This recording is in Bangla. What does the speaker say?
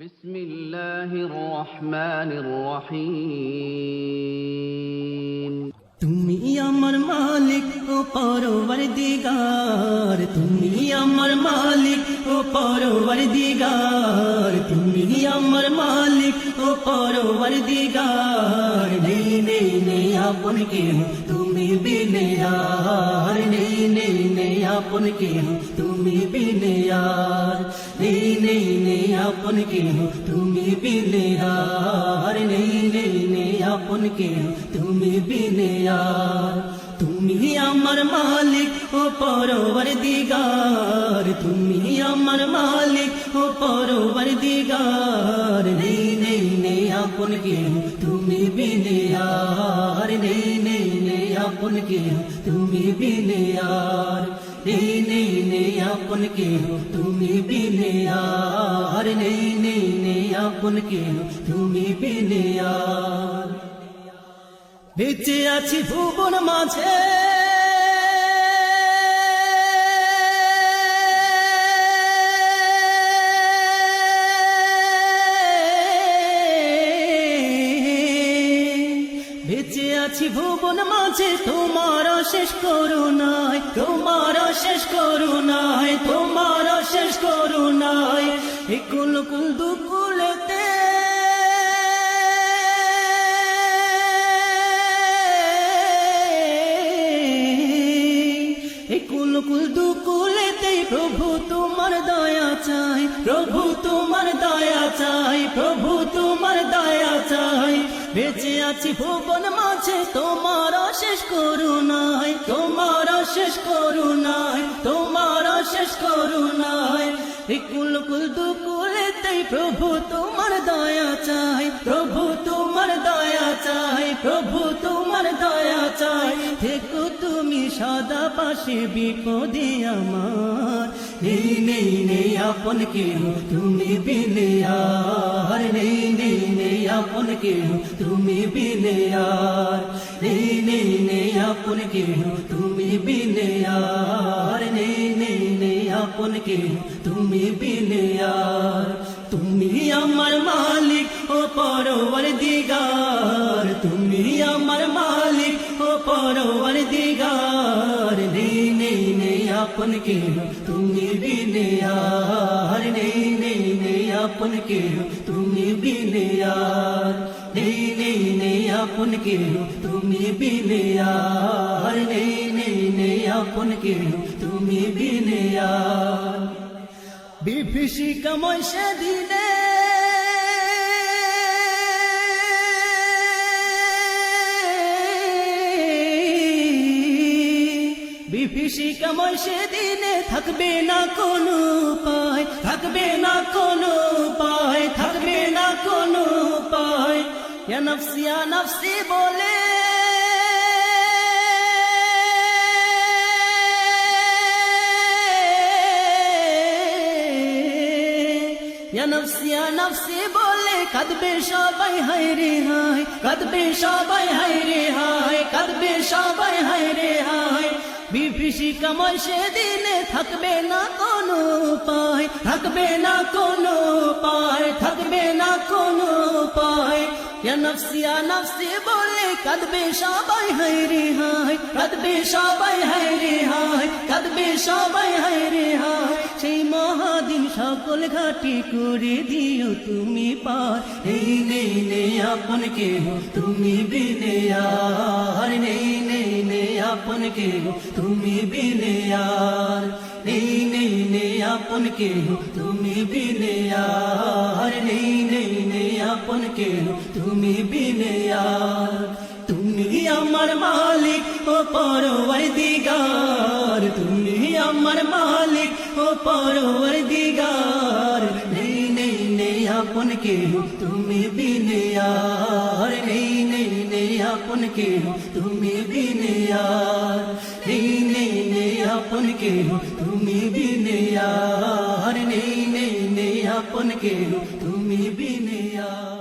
বিসমিল্লাহির রহমানির রহিম। তুমি আমার মালিক ও পরওয়ারদিগার, তুমি আমার মালিক ও পরওয়ারদিগার, তুমি আমার মালিক ও পরওয়ারদিগার। নেই নেই নেই আপন কেহ তুমি বিনে আর, নেই নেই নেই আপন কেহ তুমি বিনে আর, নেই নেই নেই আপন কেহ তুমি বিনে আর, নেই নেই নেই আপন কেহ তুমি বিনে আর। তুমি আমার মালিক ও পরওয়ারদিগার, তুমি আমার মালিক ও পরওয়ারদিগার। নেই নেই নেই আপন কেহ তুমি বিনে আর, নেই নেই নেই আপন কেহ তুমি বিনে আর, নেই নেই নেই আপন কেহ তুমি বিনে আর, নেই নেই নেই আপন কেহ তুমি বিনে আর। বেঁচে আছি ভুবন মাঝে বেঁচে আছি ভুবন মাঝে তোমার শেষ করুণায়, তোমার শেষ করুণায়, তোমার শেষ করুণায়। একুল কুল দুকুলেতে কুল কুল দুকুলেতে প্রভু তোমার দয়া চাই, প্রভু তোমার দয়া চাই, প্রভু তোমার দয়া চাই। বেঁচে আছি ভুবন মাঝে তোমার শেষ করুণায়, তোমার শেষ করুণায়, তোমার শেষ করুণায়। কুল কুল দুকুলেতে প্রভু তোমার দয়া চাই, প্রভু তোমার দয়া চাই, প্রভু তোমার দয়া চাই। থেকো তুমি সদা পাশে বিপদে আমার, নেই নেই নেই আপন কেহ তুমি বিনে আর, নেই নেই নেই আপন কেহ তুমি বিনে আর, নেই নেই নেই আপন কেহ তুমি বিনে আর, নেই নেই নেই আপন কেহ তুমি বিনে আর। তুমি আমার মালিক ও পরওয়ারদিগার, তুমি আমার মালিক ও পরওয়ারদিগার। নেই নেই নেই আপন কেহ তুমি বিনে আর, নেই নেই নেই আপন কেহ তুমি বিনে আর, নেই নেই নেই আপন কেহ তুমি বিনে আর, নেই নেই নেই আপন কেহ তুমি বিনে আর। বিভীষিকাময় সেদিনে বিভীষিকাময় সেদিনে থাকবে না কোনো উপায়, থাকবে না কোনো উপায়, থাকবে না কোনো উপায়। ইয়া নফসি ইয়া নফসি বলে ইয়া নফসি ইয়া নফসি বলে কাঁদবে সবাই হায় রে হায়, কাঁদবে সবাই হায় রে হায়, কাঁদবে সবাই হায় রে হায়। বিভীষিকাময় সেদিনে থাকবে না কোনো উপায়, থাকবে না কোনো উপায়, থাকবে না কোনো উপায়। ইয়া নফসি ইয়া নফসি বলে কাঁদবে সবাই হায় রে হায়, কাঁদবে সবাই হায় রে হায়, কাঁদবে সবাই হায় রে হায়। সেই মহাদিন সকল ঘাটি করে দিও তুমি পার, নেই নেই নেই আপন কেহ তুমি বিনে আর, নেই নেই নেই আপন কেহ তুমি বিনে আর, নেই নেই নেই আপন কেহ তুমি বিনে আর, নেই নেই নেই আপন কেহ তুমি বিনে আর। তুমি আমার মালিক ও পরওয়ারদিগার, তুমি আমার মালিক ও পরওয়ারদিগার। নেই নেই নেই আপন কেহ তুমি বিনে আর, নেই নেই নেই আপন কেহ তুমি বিনে আর, নেই নেই নেই আপন কেহ তুমি বিনে আর, নেই নেই নেই আপন কেহ তুমি বিনে আর।